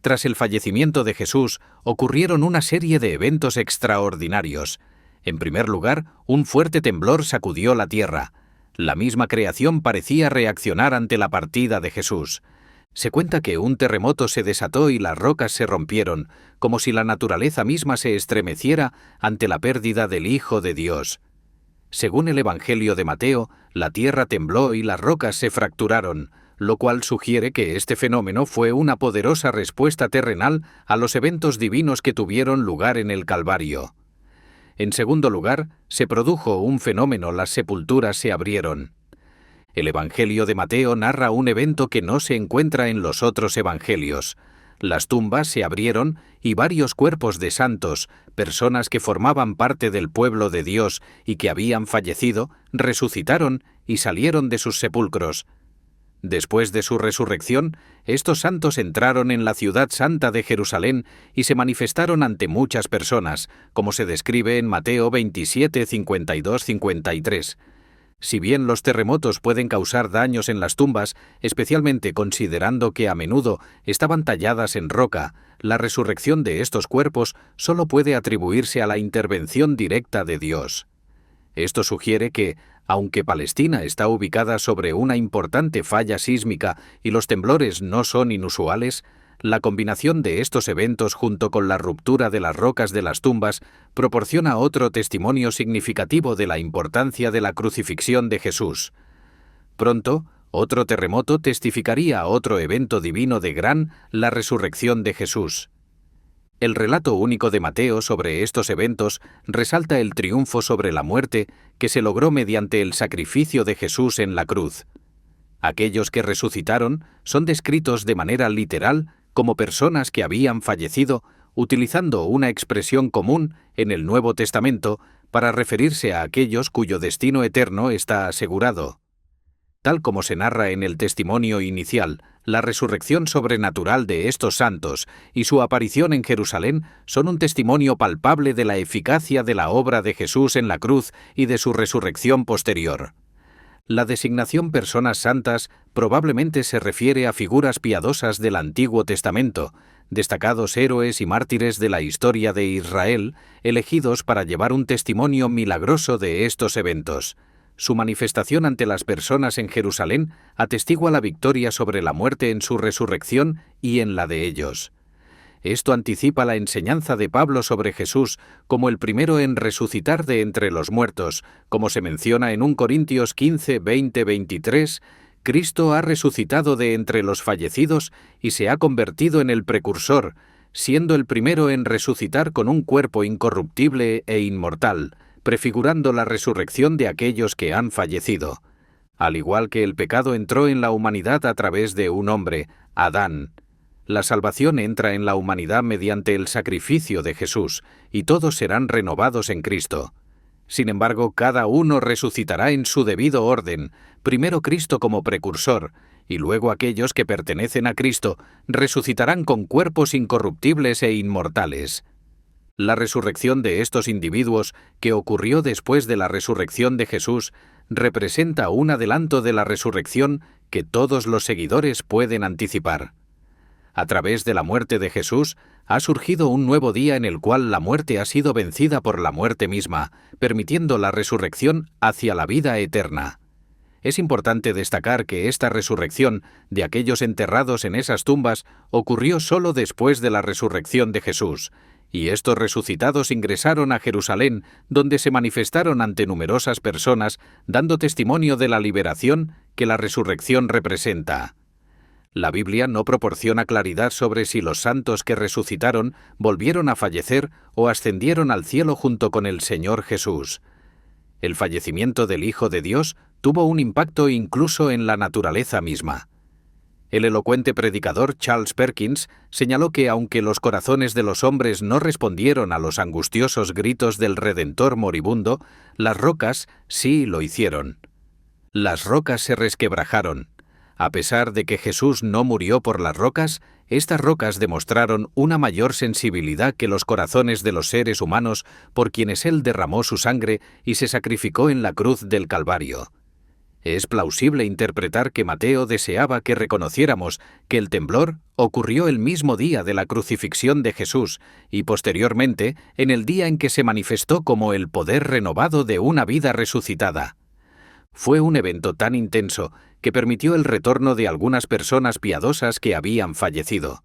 Tras el fallecimiento de Jesús, ocurrieron una serie de eventos extraordinarios. En primer lugar, un fuerte temblor sacudió la tierra. La misma creación parecía reaccionar ante la partida de Jesús. Se cuenta que un terremoto se desató y las rocas se rompieron, como si la naturaleza misma se estremeciera ante la pérdida del Hijo de Dios. Según el Evangelio de Mateo, la tierra tembló y las rocas se fracturaron, lo cual sugiere que este fenómeno fue una poderosa respuesta terrenal a los eventos divinos que tuvieron lugar en el Calvario. En segundo lugar, se produjo un fenómeno: las sepulturas se abrieron. El Evangelio de Mateo narra un evento que no se encuentra en los otros evangelios. Las tumbas se abrieron y varios cuerpos de santos, personas que formaban parte del pueblo de Dios y que habían fallecido, resucitaron y salieron de sus sepulcros. Después de su resurrección, estos santos entraron en la ciudad santa de Jerusalén y se manifestaron ante muchas personas, como se describe en Mateo 27, 52-53. Si bien los terremotos pueden causar daños en las tumbas, especialmente considerando que a menudo estaban talladas en roca, la resurrección de estos cuerpos solo puede atribuirse a la intervención directa de Dios. Esto sugiere que, aunque Palestina está ubicada sobre una importante falla sísmica y los temblores no son inusuales, la combinación de estos eventos junto con la ruptura de las rocas de las tumbas proporciona otro testimonio significativo de la importancia de la crucifixión de Jesús. Pronto, otro terremoto testificaría otro evento divino la resurrección de Jesús. El relato único de Mateo sobre estos eventos resalta el triunfo sobre la muerte que se logró mediante el sacrificio de Jesús en la cruz. Aquellos que resucitaron son descritos de manera literal como personas que habían fallecido, utilizando una expresión común en el Nuevo Testamento para referirse a aquellos cuyo destino eterno está asegurado. Tal como se narra en el testimonio inicial, la resurrección sobrenatural de estos santos y su aparición en Jerusalén son un testimonio palpable de la eficacia de la obra de Jesús en la cruz y de su resurrección posterior. La designación personas santas probablemente se refiere a figuras piadosas del Antiguo Testamento, destacados héroes y mártires de la historia de Israel, elegidos para llevar un testimonio milagroso de estos eventos. Su manifestación ante las personas en Jerusalén atestigua la victoria sobre la muerte en su resurrección y en la de ellos. Esto anticipa la enseñanza de Pablo sobre Jesús como el primero en resucitar de entre los muertos, como se menciona en 1 Corintios 15, 20, 23, Cristo ha resucitado de entre los fallecidos y se ha convertido en el precursor, siendo el primero en resucitar con un cuerpo incorruptible e inmortal, prefigurando la resurrección de aquellos que han fallecido. Al igual que el pecado entró en la humanidad a través de un hombre, Adán, la salvación entra en la humanidad mediante el sacrificio de Jesús, y todos serán renovados en Cristo. Sin embargo, cada uno resucitará en su debido orden, primero Cristo como precursor, y luego aquellos que pertenecen a Cristo resucitarán con cuerpos incorruptibles e inmortales. La resurrección de estos individuos, que ocurrió después de la resurrección de Jesús, representa un adelanto de la resurrección que todos los seguidores pueden anticipar. A través de la muerte de Jesús, ha surgido un nuevo día en el cual la muerte ha sido vencida por la muerte misma, permitiendo la resurrección hacia la vida eterna. Es importante destacar que esta resurrección de aquellos enterrados en esas tumbas ocurrió solo después de la resurrección de Jesús, y estos resucitados ingresaron a Jerusalén, donde se manifestaron ante numerosas personas, dando testimonio de la liberación que la resurrección representa. La Biblia no proporciona claridad sobre si los santos que resucitaron volvieron a fallecer o ascendieron al cielo junto con el Señor Jesús. El fallecimiento del Hijo de Dios tuvo un impacto incluso en la naturaleza misma. El elocuente predicador Charles Perkins señaló que aunque los corazones de los hombres no respondieron a los angustiosos gritos del Redentor moribundo, las rocas sí lo hicieron. Las rocas se resquebrajaron. A pesar de que Jesús no murió por las rocas, estas rocas demostraron una mayor sensibilidad que los corazones de los seres humanos por quienes Él derramó su sangre y se sacrificó en la cruz del Calvario. Es plausible interpretar que Mateo deseaba que reconociéramos que el temblor ocurrió el mismo día de la crucifixión de Jesús y posteriormente en el día en que se manifestó como el poder renovado de una vida resucitada. Fue un evento tan intenso que permitió el retorno de algunas personas piadosas que habían fallecido.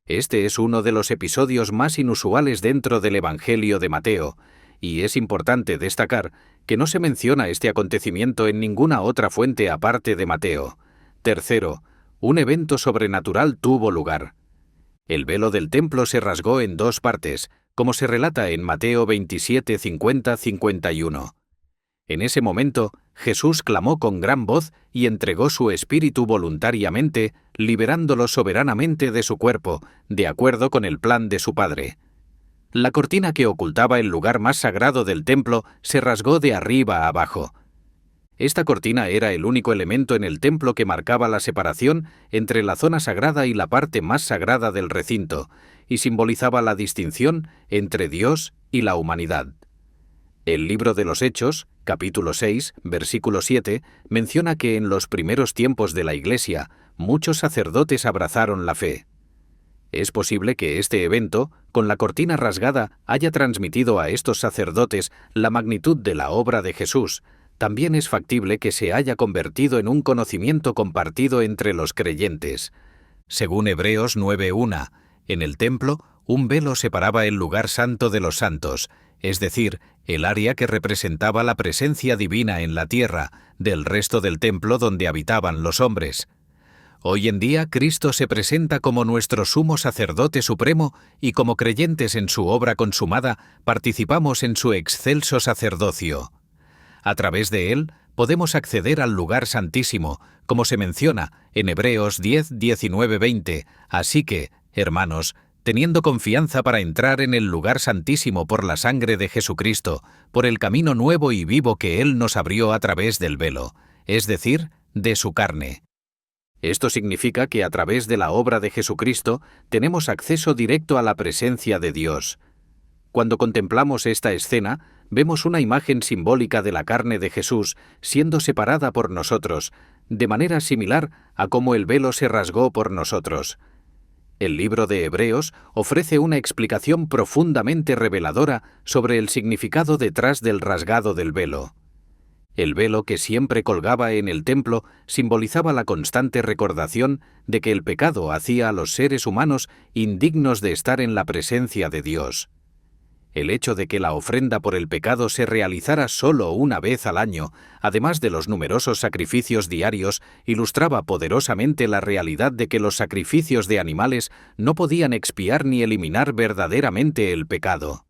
Este es uno de los episodios más inusuales dentro del Evangelio de Mateo, y es importante destacar que no se menciona este acontecimiento en ninguna otra fuente aparte de Mateo. Tercero, un evento sobrenatural tuvo lugar. El velo del templo se rasgó en dos partes, como se relata en Mateo 27, 50, 51. En ese momento, Jesús clamó con gran voz y entregó su espíritu voluntariamente, liberándolo soberanamente de su cuerpo, de acuerdo con el plan de su Padre. La cortina que ocultaba el lugar más sagrado del templo se rasgó de arriba a abajo. Esta cortina era el único elemento en el templo que marcaba la separación entre la zona sagrada y la parte más sagrada del recinto, y simbolizaba la distinción entre Dios y la humanidad. El libro de los Hechos, capítulo 6, versículo 7, menciona que en los primeros tiempos de la Iglesia, muchos sacerdotes abrazaron la fe. Es posible que este evento, con la cortina rasgada, haya transmitido a estos sacerdotes la magnitud de la obra de Jesús. También es factible que se haya convertido en un conocimiento compartido entre los creyentes. Según Hebreos 9:1, en el templo, un velo separaba el lugar santo de los santos, es decir, el área que representaba la presencia divina en la tierra, del resto del templo donde habitaban los hombres. Hoy en día, Cristo se presenta como nuestro sumo sacerdote supremo y como creyentes en su obra consumada, participamos en su excelso sacerdocio. A través de él, podemos acceder al lugar santísimo, como se menciona en Hebreos 10, 19, 20. Así que, hermanos, teniendo confianza para entrar en el lugar santísimo por la sangre de Jesucristo, por el camino nuevo y vivo que Él nos abrió a través del velo, es decir, de su carne. Esto significa que a través de la obra de Jesucristo tenemos acceso directo a la presencia de Dios. Cuando contemplamos esta escena, vemos una imagen simbólica de la carne de Jesús siendo separada por nosotros, de manera similar a cómo el velo se rasgó por nosotros. El libro de Hebreos ofrece una explicación profundamente reveladora sobre el significado detrás del rasgado del velo. El velo que siempre colgaba en el templo simbolizaba la constante recordación de que el pecado hacía a los seres humanos indignos de estar en la presencia de Dios. El hecho de que la ofrenda por el pecado se realizara solo una vez al año, además de los numerosos sacrificios diarios, ilustraba poderosamente la realidad de que los sacrificios de animales no podían expiar ni eliminar verdaderamente el pecado.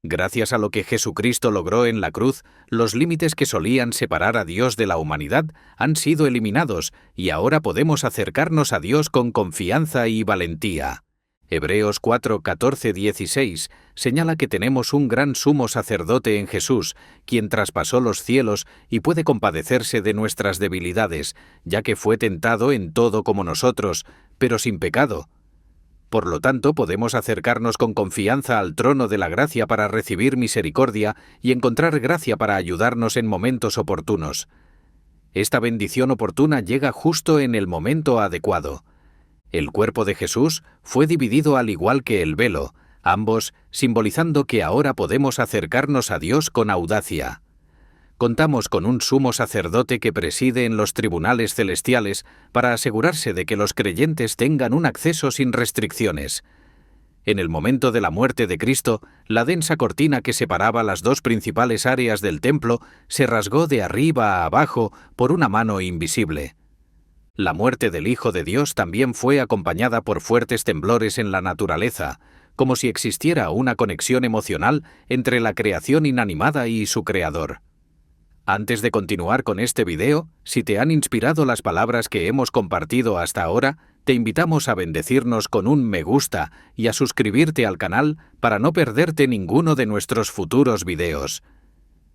Gracias a lo que Jesucristo logró en la cruz, los límites que solían separar a Dios de la humanidad han sido eliminados y ahora podemos acercarnos a Dios con confianza y valentía. Hebreos 4, 14, 16 señala que tenemos un gran sumo sacerdote en Jesús, quien traspasó los cielos y puede compadecerse de nuestras debilidades, ya que fue tentado en todo como nosotros, pero sin pecado. Por lo tanto, podemos acercarnos con confianza al trono de la gracia para recibir misericordia y encontrar gracia para ayudarnos en momentos oportunos. Esta bendición oportuna llega justo en el momento adecuado. El cuerpo de Jesús fue dividido al igual que el velo, ambos simbolizando que ahora podemos acercarnos a Dios con audacia. Contamos con un sumo sacerdote que preside en los tribunales celestiales para asegurarse de que los creyentes tengan un acceso sin restricciones. En el momento de la muerte de Cristo, la densa cortina que separaba las dos principales áreas del templo se rasgó de arriba a abajo por una mano invisible. La muerte del Hijo de Dios también fue acompañada por fuertes temblores en la naturaleza, como si existiera una conexión emocional entre la creación inanimada y su Creador. Antes de continuar con este video, si te han inspirado las palabras que hemos compartido hasta ahora, te invitamos a bendecirnos con un me gusta y a suscribirte al canal para no perderte ninguno de nuestros futuros videos.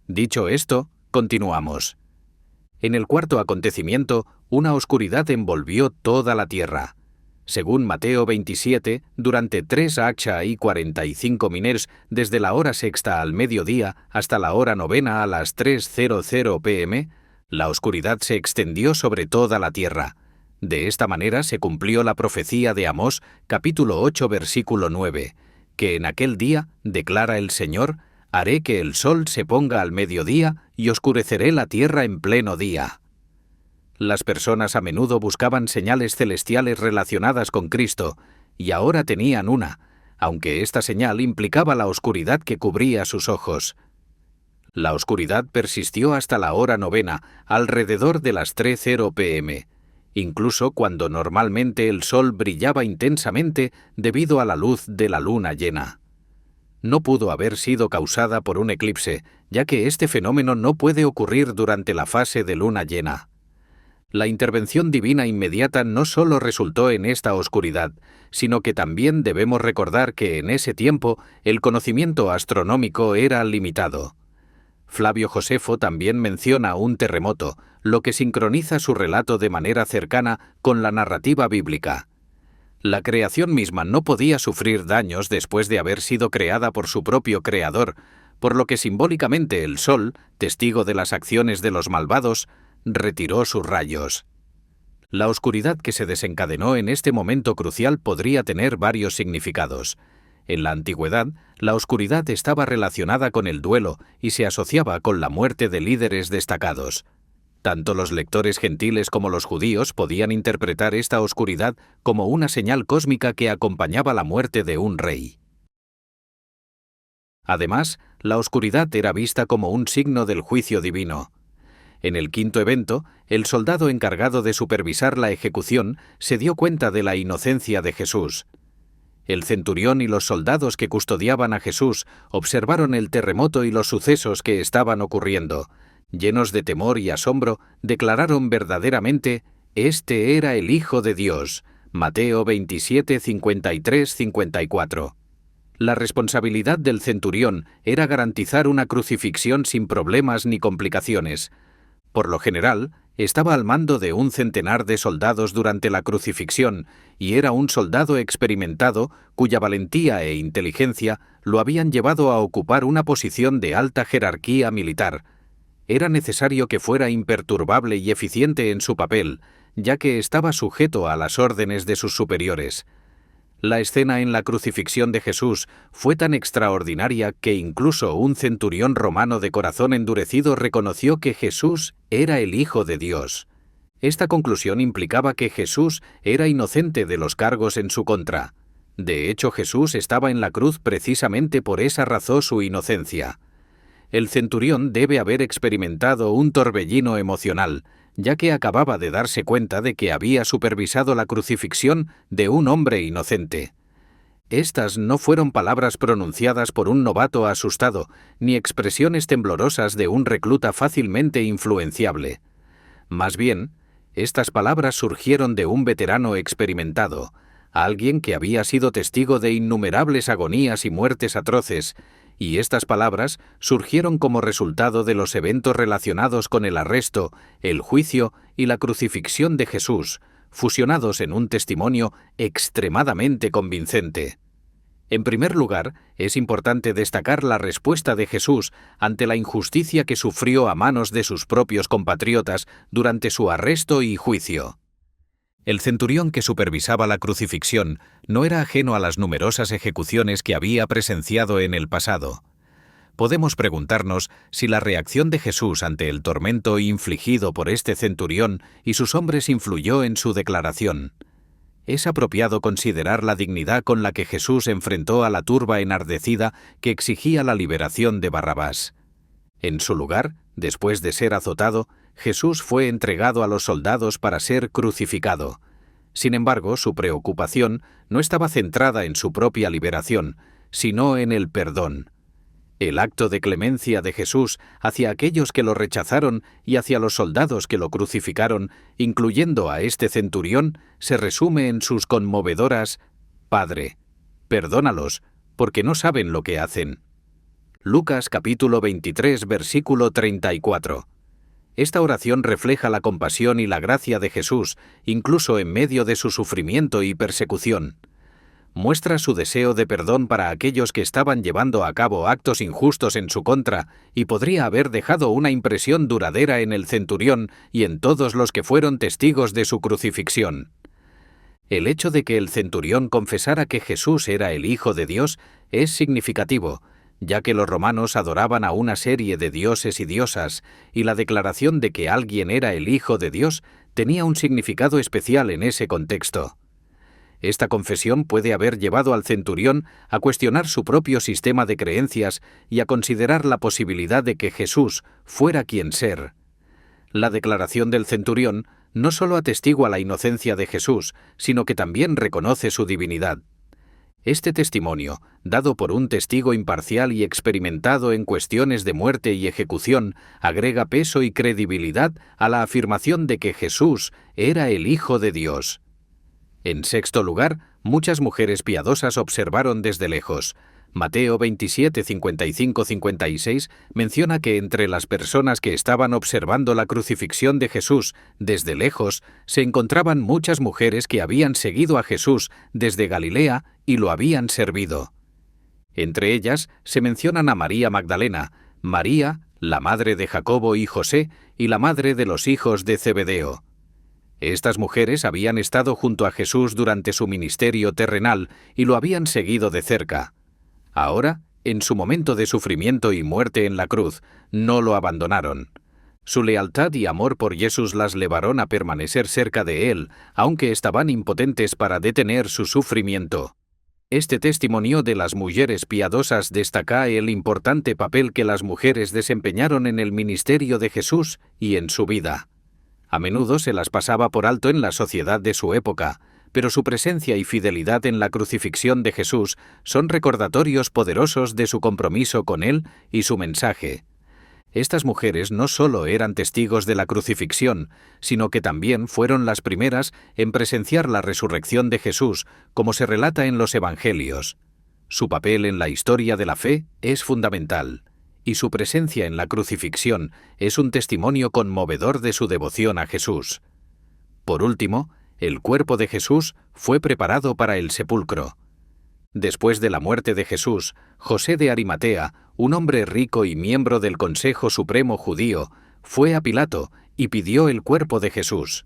Dicho esto, continuamos. En el cuarto acontecimiento, una oscuridad envolvió toda la tierra. Según Mateo 27, durante 3 Acha y 45 miners, desde la hora sexta al mediodía hasta la hora novena a las 3:00 p.m., La oscuridad se extendió sobre toda la tierra. De esta manera se cumplió la profecía de Amós, capítulo 8, versículo 9, que en aquel día, declara el Señor, haré que el sol se ponga al mediodía y oscureceré la tierra en pleno día. Las personas a menudo buscaban señales celestiales relacionadas con Cristo, y ahora tenían una, aunque esta señal implicaba la oscuridad que cubría sus ojos. La oscuridad persistió hasta la hora novena, alrededor de las 3:00 p.m., incluso cuando normalmente el sol brillaba intensamente debido a la luz de la luna llena. No pudo haber sido causada por un eclipse, ya que este fenómeno no puede ocurrir durante la fase de luna llena. La intervención divina inmediata no solo resultó en esta oscuridad, sino que también debemos recordar que en ese tiempo el conocimiento astronómico era limitado. Flavio Josefo también menciona un terremoto, lo que sincroniza su relato de manera cercana con la narrativa bíblica. La creación misma no podía sufrir daños después de haber sido creada por su propio creador, por lo que simbólicamente el sol, testigo de las acciones de los malvados, retiró sus rayos. La oscuridad que se desencadenó en este momento crucial podría tener varios significados. En la antigüedad, la oscuridad estaba relacionada con el duelo y se asociaba con la muerte de líderes destacados. Tanto los lectores gentiles como los judíos podían interpretar esta oscuridad como una señal cósmica que acompañaba la muerte de un rey. Además, la oscuridad era vista como un signo del juicio divino. En el quinto evento, el soldado encargado de supervisar la ejecución se dio cuenta de la inocencia de Jesús. El centurión y los soldados que custodiaban a Jesús observaron el terremoto y los sucesos que estaban ocurriendo. Llenos de temor y asombro, declararon verdaderamente: «Este era el Hijo de Dios». Mateo 27, 53, 54. La responsabilidad del centurión era garantizar una crucifixión sin problemas ni complicaciones. Por lo general, estaba al mando de un centenar de soldados durante la crucifixión, y era un soldado experimentado cuya valentía e inteligencia lo habían llevado a ocupar una posición de alta jerarquía militar. Era necesario que fuera imperturbable y eficiente en su papel, ya que estaba sujeto a las órdenes de sus superiores. La escena en la crucifixión de Jesús fue tan extraordinaria que incluso un centurión romano de corazón endurecido reconoció que Jesús era el Hijo de Dios. Esta conclusión implicaba que Jesús era inocente de los cargos en su contra. De hecho, Jesús estaba en la cruz precisamente por esa razón su inocencia. El centurión debe haber experimentado un torbellino emocional, ya que acababa de darse cuenta de que había supervisado la crucifixión de un hombre inocente. Estas no fueron palabras pronunciadas por un novato asustado, ni expresiones temblorosas de un recluta fácilmente influenciable. Más bien, estas palabras surgieron de un veterano experimentado, alguien que había sido testigo de innumerables agonías y muertes atroces, y estas palabras surgieron como resultado de los eventos relacionados con el arresto, el juicio y la crucifixión de Jesús, fusionados en un testimonio extremadamente convincente. En primer lugar, es importante destacar la respuesta de Jesús ante la injusticia que sufrió a manos de sus propios compatriotas durante su arresto y juicio. El centurión que supervisaba la crucifixión no era ajeno a las numerosas ejecuciones que había presenciado en el pasado. Podemos preguntarnos si la reacción de Jesús ante el tormento infligido por este centurión y sus hombres influyó en su declaración. Es apropiado considerar la dignidad con la que Jesús enfrentó a la turba enardecida que exigía la liberación de Barrabás. En su lugar, después de ser azotado, Jesús fue entregado a los soldados para ser crucificado. Sin embargo, su preocupación no estaba centrada en su propia liberación, sino en el perdón. El acto de clemencia de Jesús hacia aquellos que lo rechazaron y hacia los soldados que lo crucificaron, incluyendo a este centurión, se resume en sus conmovedoras: «Padre, perdónalos, porque no saben lo que hacen». Lucas capítulo 23, versículo 34. Esta oración refleja la compasión y la gracia de Jesús, incluso en medio de su sufrimiento y persecución. muestra su deseo de perdón para aquellos que estaban llevando a cabo actos injustos en su contra y podría haber dejado una impresión duradera en el centurión y en todos los que fueron testigos de su crucifixión. El hecho de que el centurión confesara que Jesús era el Hijo de Dios es significativo, ya que los romanos adoraban a una serie de dioses y diosas, y la declaración de que alguien era el Hijo de Dios tenía un significado especial en ese contexto. Esta confesión puede haber llevado al centurión a cuestionar su propio sistema de creencias y a considerar la posibilidad de que Jesús fuera quien ser. La declaración del centurión no solo atestigua la inocencia de Jesús, sino que también reconoce su divinidad. Este testimonio, dado por un testigo imparcial y experimentado en cuestiones de muerte y ejecución, agrega peso y credibilidad a la afirmación de que Jesús era el Hijo de Dios. En sexto lugar, muchas mujeres piadosas observaron desde lejos. Mateo 27, 55-56 menciona que entre las personas que estaban observando la crucifixión de Jesús desde lejos se encontraban muchas mujeres que habían seguido a Jesús desde Galilea y lo habían servido. Entre ellas se mencionan a María Magdalena, María, la madre de Jacobo y José, y la madre de los hijos de Zebedeo. Estas mujeres habían estado junto a Jesús durante su ministerio terrenal y lo habían seguido de cerca. Ahora, en su momento de sufrimiento y muerte en la cruz, no lo abandonaron. Su lealtad y amor por Jesús las llevaron a permanecer cerca de él, aunque estaban impotentes para detener su sufrimiento. Este testimonio de las mujeres piadosas destaca el importante papel que las mujeres desempeñaron en el ministerio de Jesús y en su vida. A menudo se las pasaba por alto en la sociedad de su época, pero su presencia y fidelidad en la crucifixión de Jesús son recordatorios poderosos de su compromiso con él y su mensaje. Estas mujeres no solo eran testigos de la crucifixión, sino que también fueron las primeras en presenciar la resurrección de Jesús, como se relata en los Evangelios. Su papel en la historia de la fe es fundamental, y su presencia en la crucifixión es un testimonio conmovedor de su devoción a Jesús. Por último, el cuerpo de Jesús fue preparado para el sepulcro. Después de la muerte de Jesús, José de Arimatea, un hombre rico y miembro del Consejo Supremo judío, fue a Pilato y pidió el cuerpo de Jesús.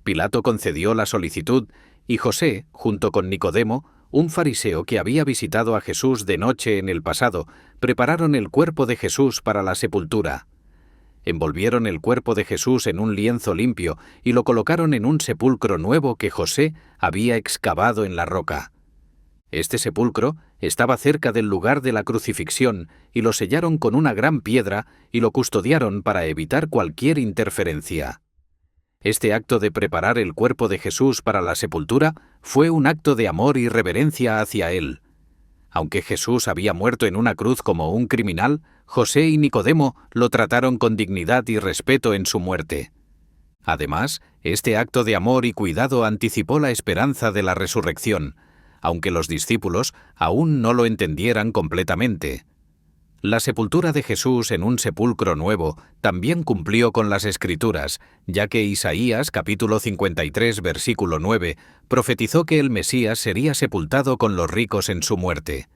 Pilato concedió la solicitud y José, junto con Nicodemo, un fariseo que había visitado a Jesús de noche en el pasado, prepararon el cuerpo de Jesús para la sepultura. Envolvieron el cuerpo de Jesús en un lienzo limpio y lo colocaron en un sepulcro nuevo que José había excavado en la roca. Este sepulcro estaba cerca del lugar de la crucifixión y lo sellaron con una gran piedra y lo custodiaron para evitar cualquier interferencia. Este acto de preparar el cuerpo de Jesús para la sepultura fue un acto de amor y reverencia hacia él. Aunque Jesús había muerto en una cruz como un criminal, José y Nicodemo lo trataron con dignidad y respeto en su muerte. Además, este acto de amor y cuidado anticipó la esperanza de la resurrección, aunque los discípulos aún no lo entendieran completamente. La sepultura de Jesús en un sepulcro nuevo también cumplió con las Escrituras, ya que Isaías, capítulo 53, versículo 9, profetizó que el Mesías sería sepultado con los ricos en su muerte.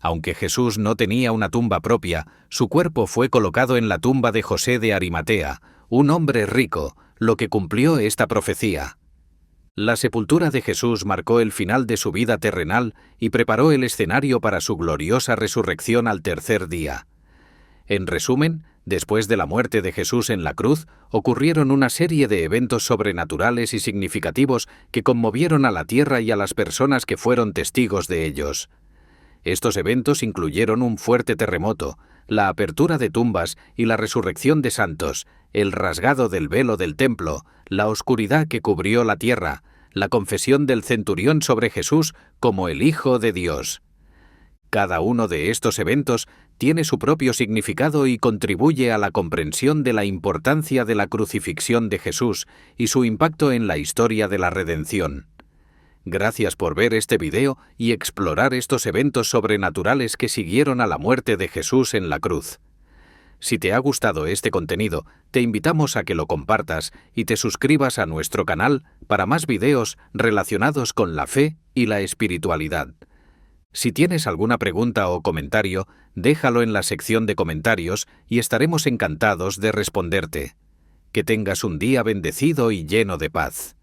Aunque Jesús no tenía una tumba propia, su cuerpo fue colocado en la tumba de José de Arimatea, un hombre rico, lo que cumplió esta profecía. La sepultura de Jesús marcó el final de su vida terrenal y preparó el escenario para su gloriosa resurrección al tercer día. En resumen, después de la muerte de Jesús en la cruz, ocurrieron una serie de eventos sobrenaturales y significativos que conmovieron a la tierra y a las personas que fueron testigos de ellos. Estos eventos incluyeron un fuerte terremoto, la apertura de tumbas y la resurrección de santos, el rasgado del velo del templo, la oscuridad que cubrió la tierra, la confesión del centurión sobre Jesús como el Hijo de Dios. Cada uno de estos eventos tiene su propio significado y contribuye a la comprensión de la importancia de la crucifixión de Jesús y su impacto en la historia de la redención. Gracias por ver este video y explorar estos eventos sobrenaturales que siguieron a la muerte de Jesús en la cruz. Si te ha gustado este contenido, te invitamos a que lo compartas y te suscribas a nuestro canal para más videos relacionados con la fe y y la espiritualidad. Si tienes alguna pregunta o comentario, déjalo en la sección de comentarios y estaremos encantados de responderte. Que tengas un día bendecido y lleno de paz.